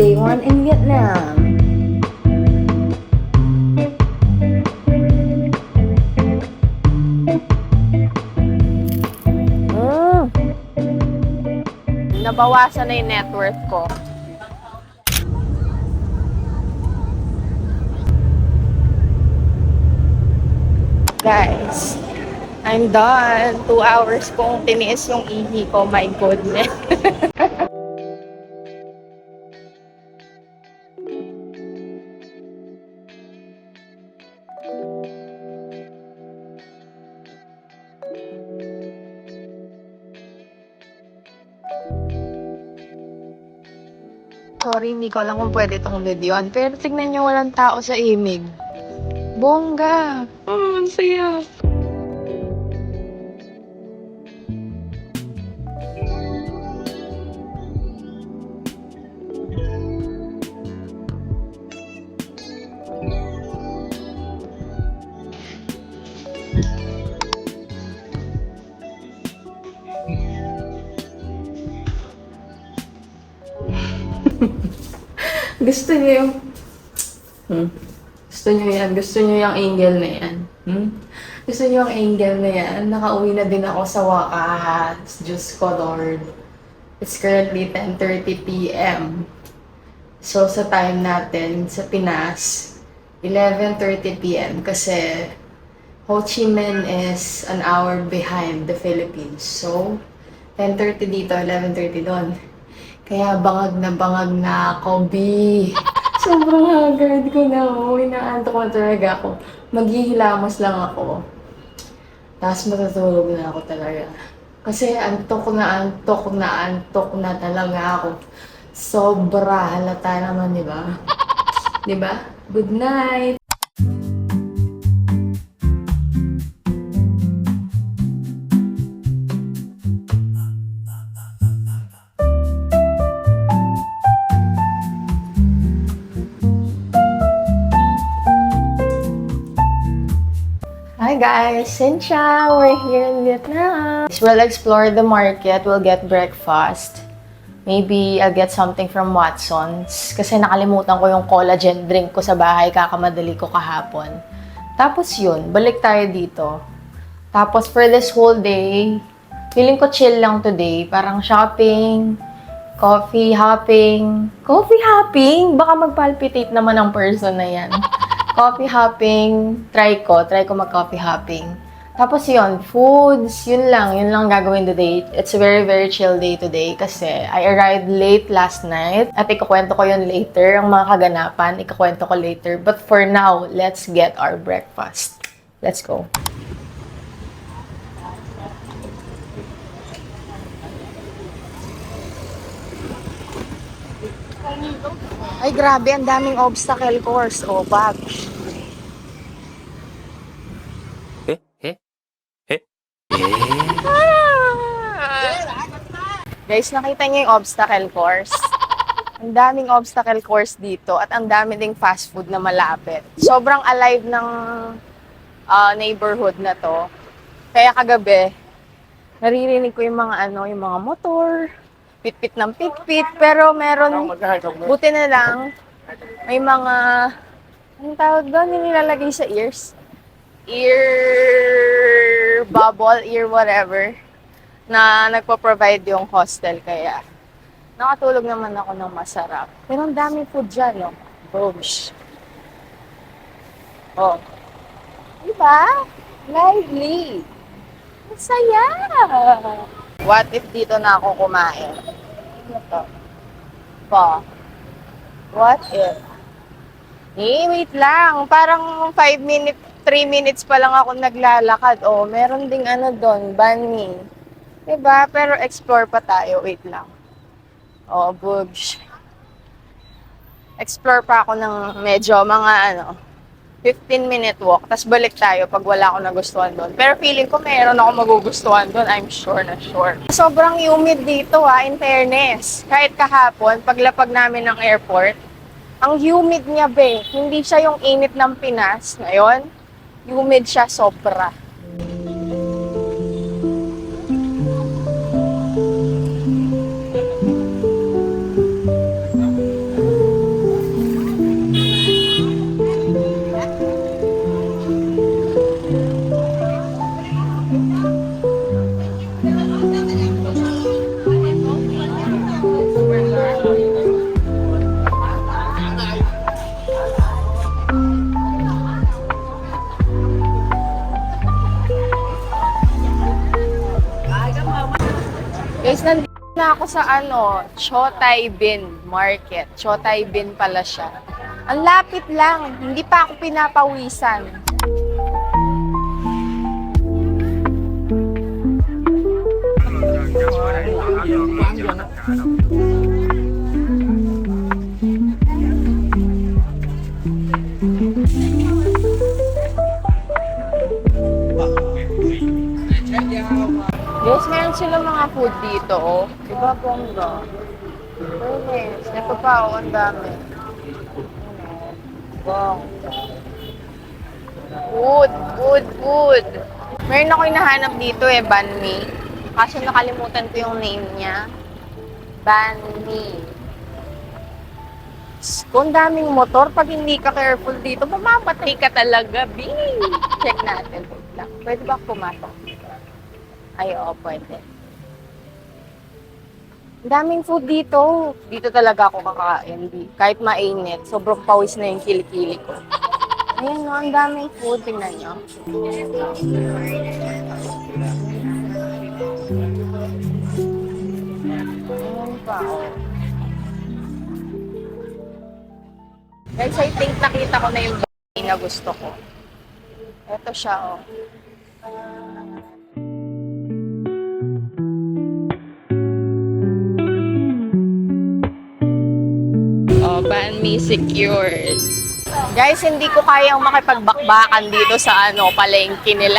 Day 1 in Vietnam. Nabawasan na yung net worth ko. Guys, I'm done. 2 hours kong tiniis yung ihi ko. My goodness. Sorry, hindi ko alam kung pwede itong videoan. Pero tignan nyo, walang tao sa imig. Bongga! Ang saya! Gusto niyo yung... Gusto niyo yan? Gusto niyo yung angel na yan? Gusto niyo yung angel na yan? Nakauwi na din ako sa wakas. Diyos ko, Lord. It's currently 10:30 p.m. So, sa time natin, sa Pinas, 11:30 p.m. Kasi Ho Chi Minh is an hour behind the Philippines. So, 10:30 dito, 11:30 doon. Kaya bangag na ako, B. Sobrang haggard ko na. Inaantok na talaga ako. Maghihilamos lang ako. Tapos matutulog na ako talaga. Kasi antok na talaga ako. Sobra halata naman, di ba? Di ba? Good night! Hi guys, Cynthia, we're here in Vietnam. We'll explore the market, we'll get breakfast. Maybe I'll get something from Watson's kasi nakalimutan ko yung collagen drink ko sa bahay, kakamadali ko kahapon. Tapos yun, balik tayo dito. Tapos for this whole day, feeling ko chill lang today. Parang shopping, coffee hopping. Coffee hopping? Baka magpalpitate naman ang person na yan. Coffee hopping, try ko mag-coffee hopping. Tapos yun, foods, yun lang gagawin today. It's a very, very chill day today kasi I arrived late last night at ikukwento ko yun later, ang mga kaganapan, ikukwento ko later. But for now, let's get our breakfast. Let's go. Ay, grabe, ang daming obstacle course. Oh, bag. Guys, nakita niyo yung obstacle course? Ang daming obstacle course dito at ang dami ding fast food na malapit. Sobrang alive ng neighborhood na to. Kaya kagabi, naririnig ko yung mga yung mga motor, pitpit ng pitpit, pero meron, buti na lang, may mga, anong tawag doon, yung nilalagay sa ears? Ear bubble, ear whatever, na nagpo-provide yung hostel, kaya nakatulog naman ako ng masarap. Pero ang daming food dyan, no? Boosh. Oh. Diba? Lively. Masaya. What if dito na ako kumain? Ano to? Pa. What if? Wait lang. Parang 3 minutes pa lang ako naglalakad. Oh, meron ding doon, banh mi. Diba? Pero explore pa tayo. Wait lang. Oh, bugs. Explore pa ako ng medyo mga 15-minute walk, tapos balik tayo pag wala akong nagustuhan doon. Pero feeling ko meron ako magugustuhan doon, I'm sure na sure. Sobrang humid dito in fairness. Kahit kahapon, paglapag namin ng airport, ang humid niya hindi siya yung init ng Pinas. Ngayon, humid siya sobra. Na ako sa Chotay Bin Market. Chotay Bin pala siya. Ang lapit lang. Hindi pa ako pinapawisan. Guys, meron silang mga food dito, oh. Diba, bongga? Yes, ito pa, oh, ang dami. Bong. Food. Meron ako hinahanap dito banh mi. Kaso nakalimutan ko yung name niya. Banh mi. Kung daming motor, pag hindi ka careful dito, mamamatay ka talaga, bing! Check natin. Wait lang. Pwede ba pumasok? Ay, oo, pwede. Ang daming food dito. Dito talaga ako kakain. Kahit mainit, sobrang pawis na yung kilikili ko. Ayan, no, ang daming food. Tingnan nyo. Ayan pa, oh. Guys, I think nakita ko na yung bagay na gusto ko. Ito siya, oh. Banh mi secured. Guys, hindi ko kayang makipagbakbakan dito sa palengke nila.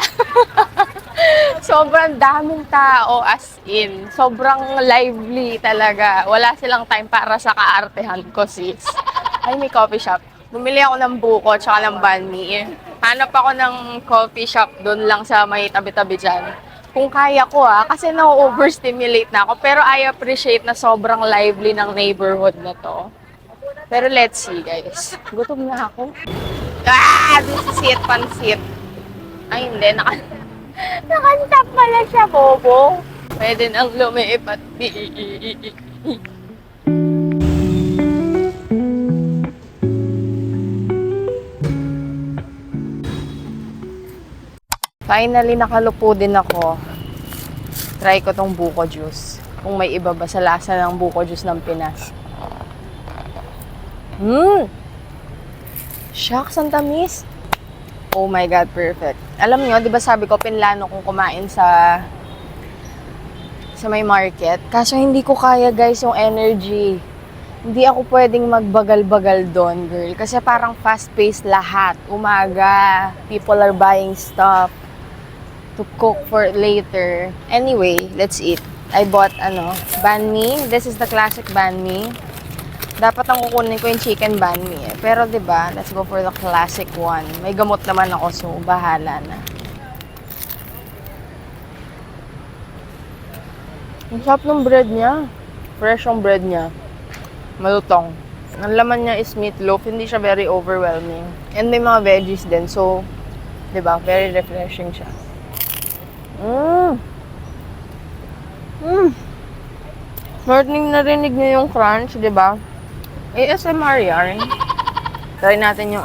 Sobrang daming tao, as in. Sobrang lively talaga. Wala silang time para sa kaartehan ko, sis. Ay, may coffee shop. Bumili ako ng buko tsaka ng banh mi. Hanap ako ng coffee shop doon lang sa may tabi-tabi dyan. Kung kaya ko kasi na-overstimulate na ako. Pero I appreciate na sobrang lively ng neighborhood na to. Pero let's see, guys. Gutom na ako. This is it, pansit. Ay, hindi. Nakantap pala siya, bobo. Pwede nang lumipat. Finally, nakalupo din ako. Try ko tong buko juice. Kung may iba ba sa lasa ng buko juice ng Pinas. Shucks, ang tamis. Oh my God, perfect. Alam nyo, di ba sabi ko, pinlano kong kumain sa may market. Kaso hindi ko kaya, guys, yung energy. Hindi ako pwedeng magbagal-bagal doon, girl. Kasi parang fast-paced lahat. Umaga, people are buying stuff to cook for later. Anyway, let's eat. I bought, banh mi. This is the classic banh mi. Dapat ang kukunin ko yung chicken banh mi Pero 'di ba, let's go for the classic one. May gamot naman ako, so bahala na. Ang sarap ng bread niya. Fresh yung bread niya. Malutong. Ang laman niya is meatloaf, hindi siya very overwhelming. And may mga veggies din, so 'di ba, very refreshing siya. Morning narinig niyo yung crunch, 'di ba? ASMR yan. Try natin yung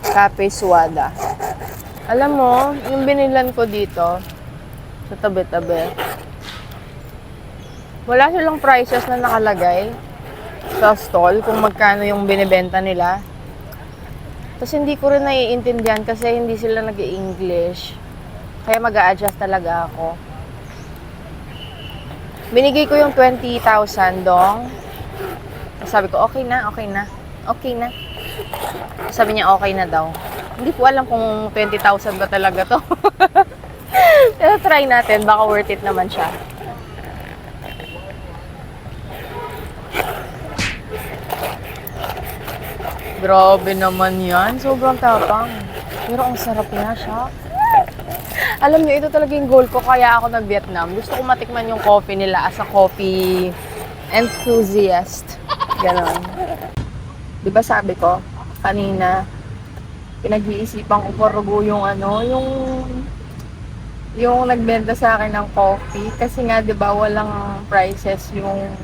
Cafe Suada. Alam mo, yung binilan ko dito, sa tabi-tabi, wala silang prices na nakalagay sa stall kung magkano yung binibenta nila. Tapos hindi ko rin naiintindihan kasi hindi sila nag-i-English. Kaya mag-a-adjust talaga ako. Binigay ko yung 20,000 dong. Sabi ko, okay na. Sabi niya, okay na daw. Hindi ko alam kung 20,000 ba talaga to. Pero try natin, baka worth it naman siya. Grabe naman yan. Sobrang tapang. Pero ang sarap niya siya. Alam niyo, ito talaga yung goal ko kaya ako nag-Vietnam. Gusto ko matikman yung coffee nila as a coffee enthusiast. Ganon. Diba sabi ko, kanina, pinag-iisipan ko parugo yung yung nagbenta sa akin ng coffee. Kasi nga, diba, walang prices yung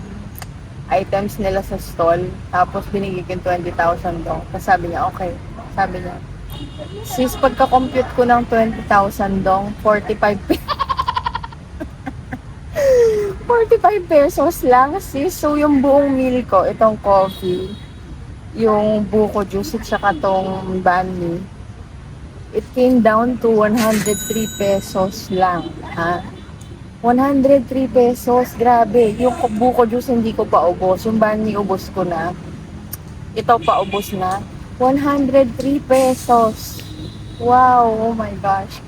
items nila sa stall. Tapos, binigay ko 20,000 dong. Tapos sabi niya, okay. Sabi niya, sis, pagka-compute ko ng 20,000 dong, 45 45 pesos lang, sis. So, yung buong meal ko, itong coffee, yung buko juice, at saka tong banh mi, it came down to 103 pesos lang. Ha? 103 pesos, grabe. Yung buko juice hindi ko pa ubos. Yung banh mi ubos ko na. Ito pa ubos na. 103 pesos. Wow, oh my gosh.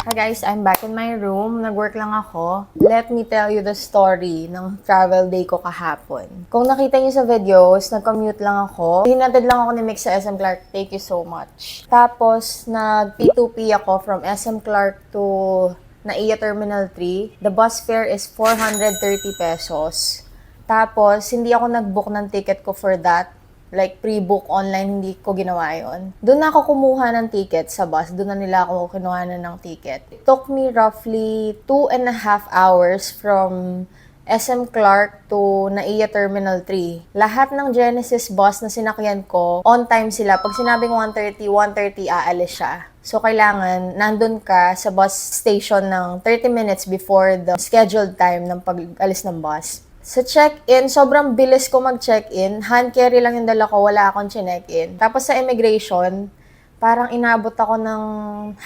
Hi guys, I'm back in my room. Nag-work lang ako. Let me tell you the story ng travel day ko kahapon. Kung nakita niyo sa videos, nag-commute lang ako. Hinatid lang ako ni Mick sa SM Clark. Thank you so much. Tapos, nag-P2P ako from SM Clark to NAIA Terminal 3. The bus fare is 430 pesos. Tapos, hindi ako nag-book ng ticket ko for that. Like, pre-book online, hindi ko ginawa yun. Doon na ako kumuha ng ticket sa bus. Doon na nila ako kinuha na ng ticket. It took me roughly 2.5 hours from SM Clark to NAIA Terminal 3. Lahat ng Genesis bus na sinakyan ko, on time sila. Pag sinabing 1:30 aalis siya. So, kailangan nandun ka sa bus station ng 30 minutes before the scheduled time ng pag-alis ng bus. Sa check-in, sobrang bilis ko mag-check-in. Hand carry lang yung dala ko, wala akong chinek-in. Tapos sa immigration, parang inabot ako ng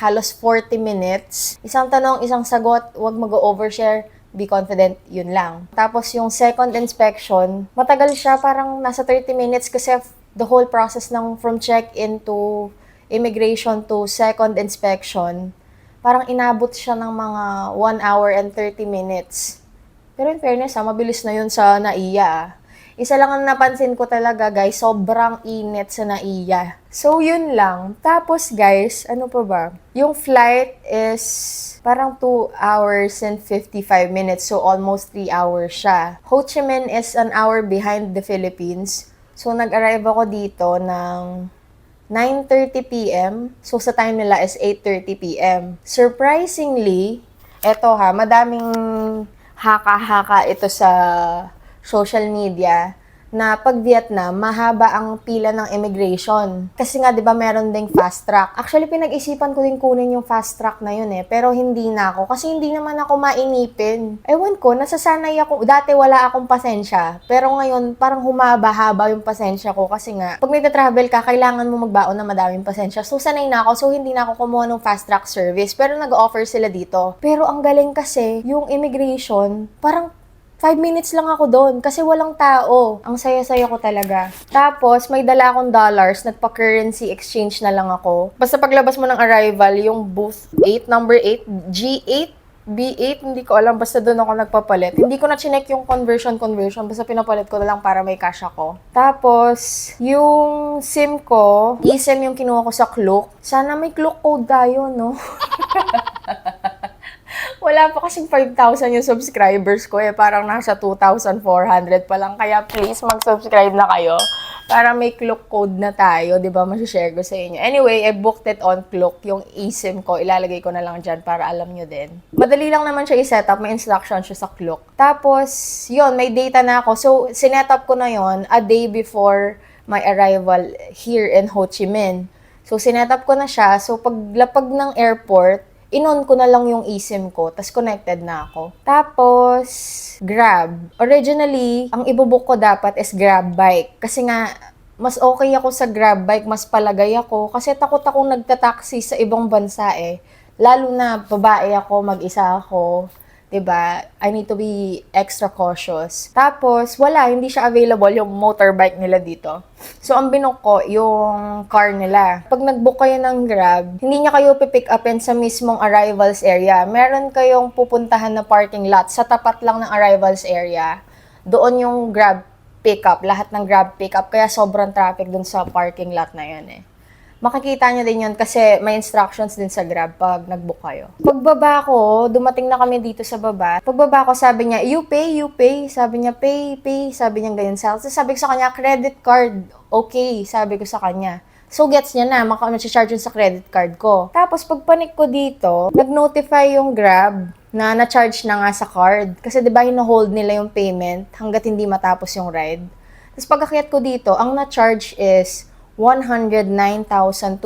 halos 40 minutes. Isang tanong, isang sagot, huwag mag-overshare, be confident, yun lang. Tapos yung second inspection, matagal siya, parang nasa 30 minutes kasi the whole process ng from check-in to immigration to second inspection, parang inabot siya ng mga 1 hour and 30 minutes. Pero in fairness, mabilis na yun sa NAIA. Isa lang ang napansin ko talaga, guys, sobrang init sa NAIA. So, yun lang. Tapos, guys, ano pa ba? Yung flight is parang 2 hours and 55 minutes. So, almost 3 hours siya. Ho Chi Minh is an hour behind the Philippines. So, nag-arrive ako dito ng 9:30 p.m. So, sa time nila is 8:30 p.m. Surprisingly, eto ha, madaming haka-haka ito sa social media na pag Vietnam, mahaba ang pila ng immigration. Kasi nga, di ba, meron ding fast track. Actually, pinag-isipan ko din kunin yung fast track na yun pero hindi na ako. Kasi hindi naman ako mainipin. Ewan ko, nasasanay ako. Dati wala akong pasensya. Pero ngayon, parang humaba-haba yung pasensya ko. Kasi nga, pag nagta-travel ka, kailangan mo magbaon na madaming pasensya. So, sanay na ako. So, hindi na ako kumuha ng fast track service. Pero nag-offer sila dito. Pero ang galing kasi, yung immigration, parang 5 minutes lang ako doon kasi walang tao. Ang saya-saya ko talaga. Tapos, may dala akong dollars. Nagpa-currency exchange na lang ako. Basta paglabas mo ng arrival, yung booth 8, number 8, G8, B8, hindi ko alam. Basta doon ako nagpapalit. Hindi ko na chinek yung conversion. Basta pinapalit ko na lang para may cash ako. Tapos, yung SIM ko, eSIM yung kinuha ko sa Klook. Sana may Klook code tayo, no? Wala pa kasing 5,000 yung subscribers ko parang nasa 2,400 pa lang. Kaya please, mag-subscribe na kayo para may Klook code na tayo, di ba? Masishare ko sa inyo. Anyway, I booked it on Klook, yung eSIM ko. Ilalagay ko na lang dyan para alam nyo din. Madali lang naman siya i-set up. May instruction siya sa Klook. Tapos, yun, may data na ako. So, sinet up ko na yon a day before my arrival here in Ho Chi Minh. So, sinet up ko na siya. So, paglapag ng airport, in-on ko na lang yung eSIM ko, tas connected na ako. Tapos, Grab. Originally, ang ibubook ko dapat is Grab bike. Kasi nga, mas okay ako sa Grab bike, mas palagay ako. Kasi takot akong nagtataksi sa ibang bansa Lalo na, babae ako, mag-isa ako. 'Di ba? I need to be extra cautious. Tapos, hindi siya available yung motorbike nila dito. So, ang binook ko, yung car nila. Pag nag-book kayo ng Grab, hindi niya kayo pipick upin sa mismong arrivals area. Meron kayong pupuntahan na parking lot sa tapat lang ng arrivals area. Doon yung Grab pickup, lahat ng Grab pickup. Kaya sobrang traffic dun sa parking lot na yun Makikita nyo din yun kasi may instructions din sa Grab pag nag-book kayo. Pagbaba ko, dumating na kami dito sa baba. Pagbaba ko, sabi niya, you pay. Sabi niya, pay. Sabi niya ganyan. Sabi ko sa kanya, credit card. Okay, sabi ko sa kanya. So, gets niya na, charge yun sa credit card ko. Tapos, pag panik ko dito, nag-notify yung Grab na na-charge na nga sa card. Kasi, di ba, hino-hold nila yung payment hanggat hindi matapos yung ride. Tapos, pag-akyat ko dito, ang na-charge is 109,200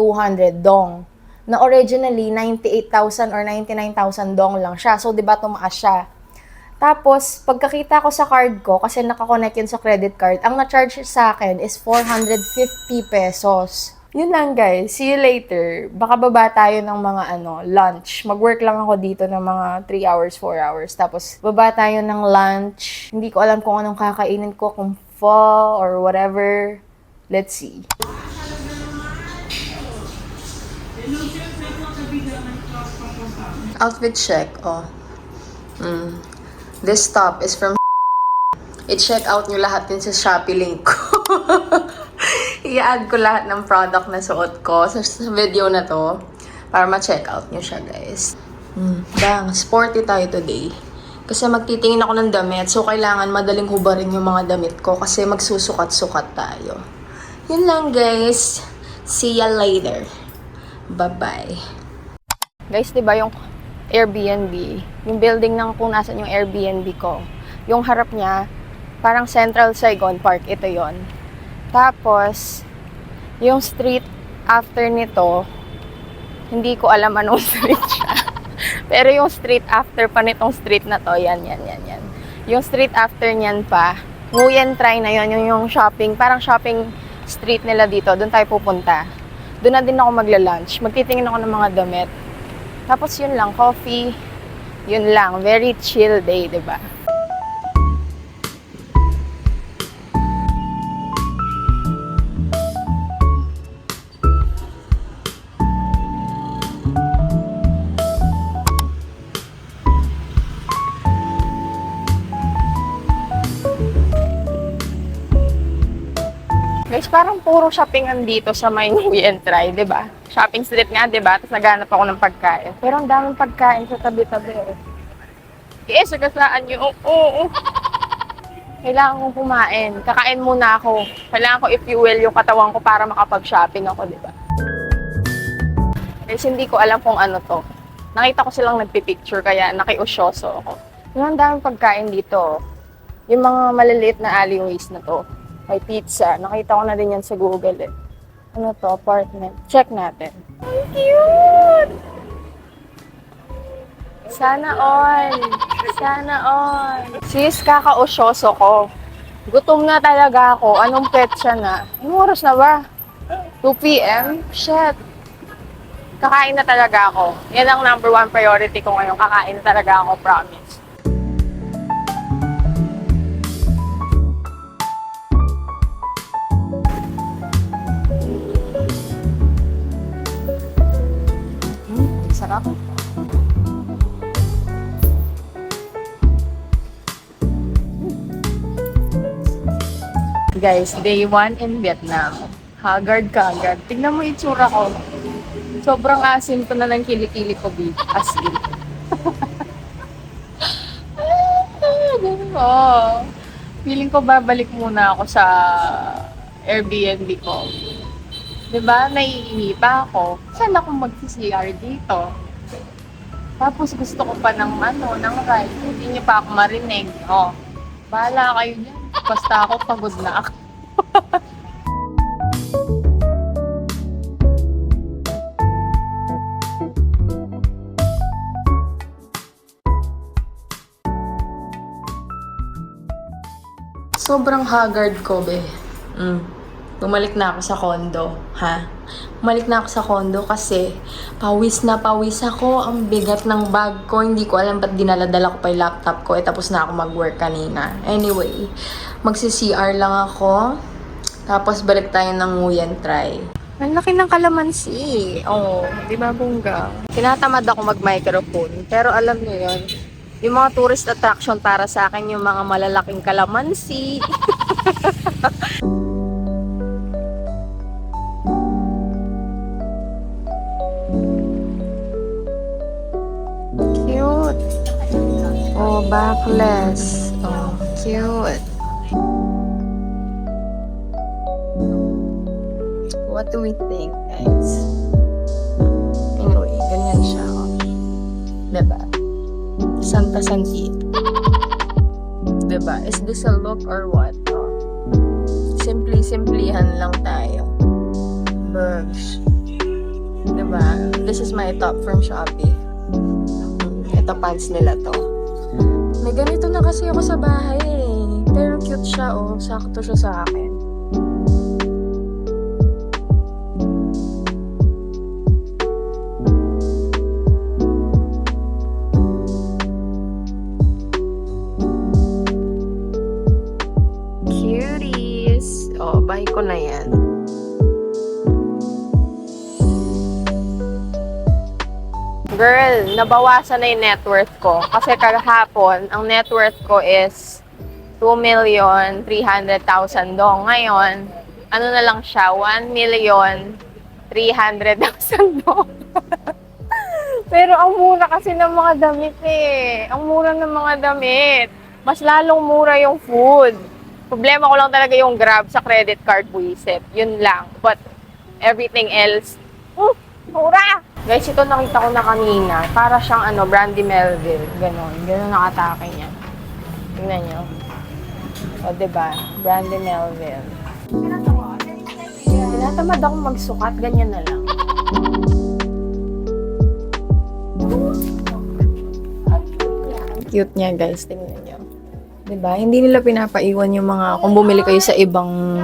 dong. Na originally, 98,000 or 99,000 dong lang siya. So, di ba, tumaas siya. Tapos, pagkakita ko sa card ko, kasi nakakonect yun sa credit card, ang na-charge sa akin is 450 pesos. Yun lang guys. See you later. Baka baba tayo ng mga lunch. Mag-work lang ako dito ng mga 3 hours, 4 hours. Tapos, baba tayo ng lunch. Hindi ko alam kung anong kakainin ko, kung pho or whatever. Let's see. Outfit check, oh. This top is from i-check out nyo lahat din sa Shopee link ko. I-add ko lahat ng product na suot ko sa video na to para ma-check out nyo siya, guys. Bang, sporty tayo today. Kasi magtitingin ako ng damit, so kailangan madaling hubarin yung mga damit ko kasi magsusukat-sukat tayo. Yun lang, guys. See ya later. Bye-bye. Guys, diba yung Airbnb, yung building ng kung nasan yung Airbnb ko, yung harap niya, parang Central Saigon Park, ito yon. Tapos, yung street after nito, hindi ko alam anong street siya. Pero yung street after pa nitong street na to, yan. Yung street after niyan pa, Nguyen Try na yon, yung shopping, parang shopping street nila dito, doon tayo pupunta. Doon na din ako magla-lunch, magtitingin ako ng mga damit. Tapos yun lang, coffee, yun lang, very chill day, diba? Guys, parang puro shoppingan dito sa may Nguyen Try, 'di ba? Shopping street nga, 'di ba? Tapos naghanap ako ng pagkain. Pero ang daming pagkain sa tabi-tabi. Sagasaan niyo. Oo. Kailangan kong kumain. Kakain muna ako. Kailangan ko i-fuel yung katawan ko para makapag-shopping ako, 'di ba? Guys, hindi ko alam kung ano 'to. Nakita ko silang nagpi-picture kaya nakiusyoso ako. Yung ang daming pagkain dito. Yung mga maliliit na alleyways na 'to. May pizza. Nakita ko na din yan sa Google eh. Ano to? Apartment. Check natin. Ang cute! Sana all. Sana all. Sis, kakausyoso ko. Gutom na talaga ako. Anong petsa na? Anong oras na ba? 2 p.m? Shit. Kakain na talaga ako. Yan ang number 1 priority ko ngayon. Kakain na talaga ako, promise. Sarap. Guys, day 1 in Vietnam. Haggard ka agad. Tignan mo yung itsura ko. Sobrang asim ko na ng kilikili ko, babe. As in. Feeling ko babalik muna ako sa Airbnb ko. Diba? Naiingi pa ako. Saan ako mag-CR dito? Tapos gusto ko pa ng ride. Hindi niyo pa ako marinig. Oh, bahala kayo dyan. Basta ako, pagod na ako. Sobrang haggard ko, be. Bumalik na ako sa condo, ha? Bumalik na ako sa condo kasi pawis na pawis ako. Ang bigat ng bag ko. Hindi ko alam ba't dinala-dala ko pa yung laptop ko. Tapos na ako mag-work kanina. Anyway, magsi-CR lang ako. Tapos balik tayo ng Nguyen Try. Ang laki ng kalamansi. Oh, di ba bongga? Tinatamad ako mag-microphone. Pero alam niyo yun, yung mga tourist attraction para sa akin, yung mga malalaking kalamansi. Cute. Oh, backless. Oh, cute. What do we think, guys? Anyway, ganyan siya. Oh. Diba? Santa Santi. Diba? Is this a look or what? Oh. Simplihan lang tayo. Burgs. Diba? This is my top from Shopee. Ito pants nila to. May ganito na kasi ako sa bahay eh. Pero cute siya oh. Sakto siya sa akin. Cuties! Oh, buy ko na yan. Girl, nabawasan na yung net worth ko. Kasi kahapon, ang net worth ko is 2,300,000 dong. Ngayon, ano na lang siya, 1,300,000 dong. Pero ang mura kasi ng mga damit eh. Ang mura ng mga damit. Mas lalong mura yung food. Problema ko lang talaga yung Grab sa credit card buisit. Yun lang. But everything else, mura! Guys, ito nakita ko na kanina. Para siyang Brandy Melville. Ganon. Ganon nakatake niya. Tingnan nyo. O, diba? Brandy Melville. Tinatamad akong magsukat. Ganyan na lang. Cute niya, guys. Tingnan nyo. Diba? Hindi nila pinapaiwan yung mga... Kung bumili kayo sa ibang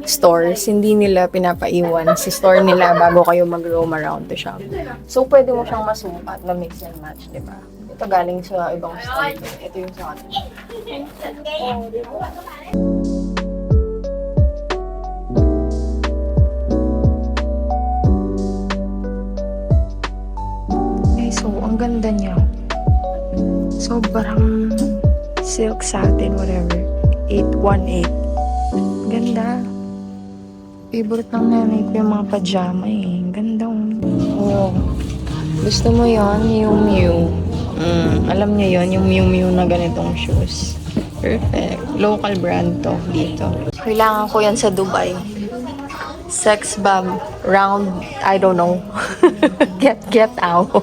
stores, hindi nila pinapaiwan sa store nila bago kayo mag-roam around to shop. So, pwede mo siyang masukat na mix and match, di ba? Ito galing sa ibang store. Ito yung sa akin. Okay, so, ang ganda niya. Sobrang silk satin, whatever. 818. Ganda. Favorite ng nanay ko yung mga pajama eh. Ganda. Oh. Gusto mo yon yung Miu. Alam niyo yon yung Miu na ganitong shoes. Perfect. Local brand to dito. Kailangan ko yan sa Dubai. Sex bomb. Round, I don't know. Get out.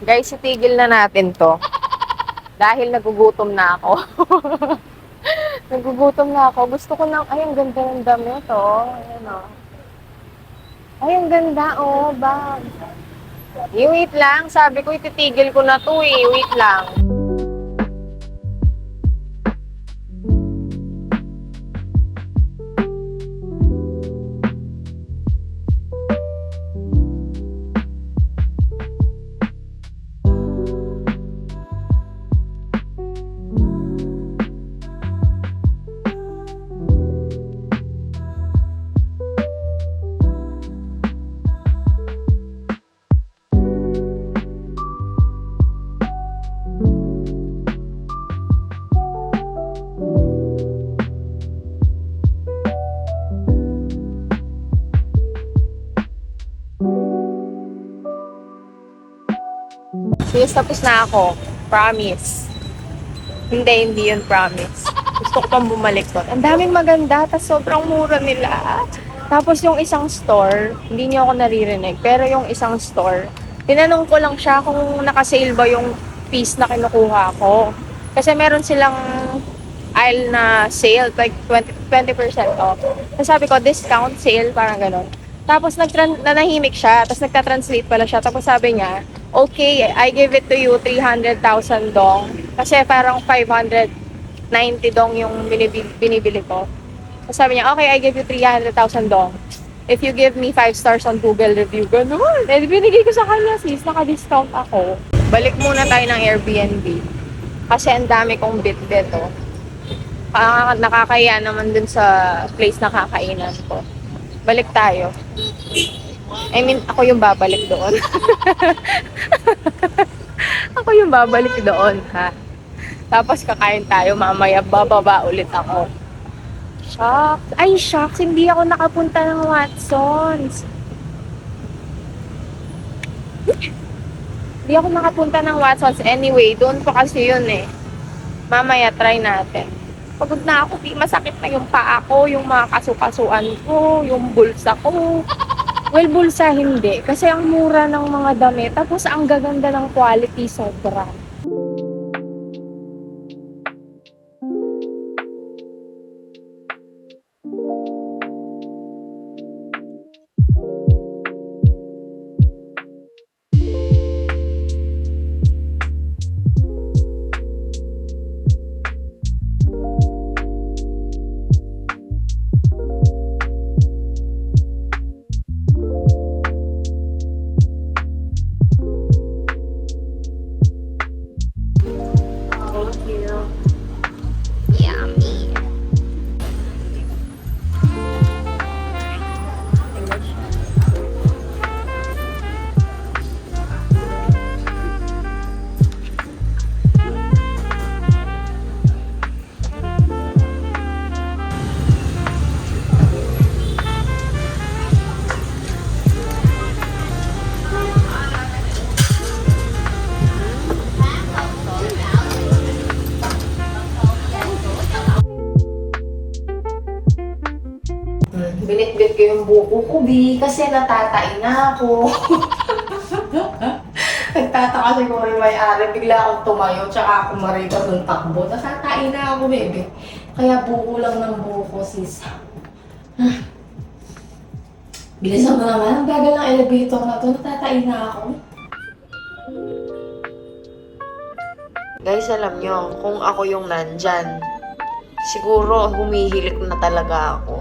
Guys, itigil na natin to. Dahil nagugutom na ako. Nagugutom na ako. Gusto ko ng... Ay, ang ganda ng damit, oh. Ayan, oh. Ay, ang ganda, oh. Bag. Wait lang. Sabi ko, ititigil ko na to, eh. Wait lang. Yes, tapos na ako. Promise. Hindi yun promise. Gusto ko pang bumalik doon. Ang daming maganda, tapos sobrang mura nila. Tapos yung isang store, hindi niyo ako naririnig, pero yung isang store, tinanong ko lang siya kung naka-sale ba yung piece na kinukuha ko. Kasi meron silang aisle na sale, like 20% off. Tapos sabi ko, discount sale, parang ganon. Tapos nanahimik siya, tapos nagta-translate pala siya. Tapos sabi niya, okay, I give it to you 300,000 dong. Kasi parang 590 dong yung binibili ko. Tapos sabi niya, okay, I give you 300,000 dong. If you give me 5 stars on Google review, ganun. Eh, binigay ko sa kanya, sis, naka-discount ako. Balik muna tayo ng Airbnb. Kasi ang dami kong bit-bit, oh. Nakakaya naman dun sa place na kakainan ko. Balik tayo. I mean, ako yung babalik doon. Ako yung babalik doon, ha? Tapos kakain tayo, mamaya bababa ulit ako. Shucks. Ay, shucks. Hindi ako nakapunta ng Watsons. Hindi ako nakapunta ng Watsons. Anyway, doon pa kasi yun eh. Mamaya, try natin. Pagod na ako, di masakit na yung paa ko, yung mga kasukasuan ko, yung bulsa ko. Well, bulsa hindi. Kasi ang mura ng mga damit, tapos ang gaganda ng quality, sobra. Thank you. Yummy. Binitbit ko yung buko ko, Bi, kasi natatain na ako. Nagtataka siguro yung may-ari, bigla akong tumayo, tsaka ako marito ng takbo. Natatain na ako, bebe. Kaya buko lang ng buko, sis. Bilisan mo naman, ang bagal ng elevator na to, natatain na ako. Guys, alam nyo, kung ako yung nandyan, siguro humihilik na talaga ako.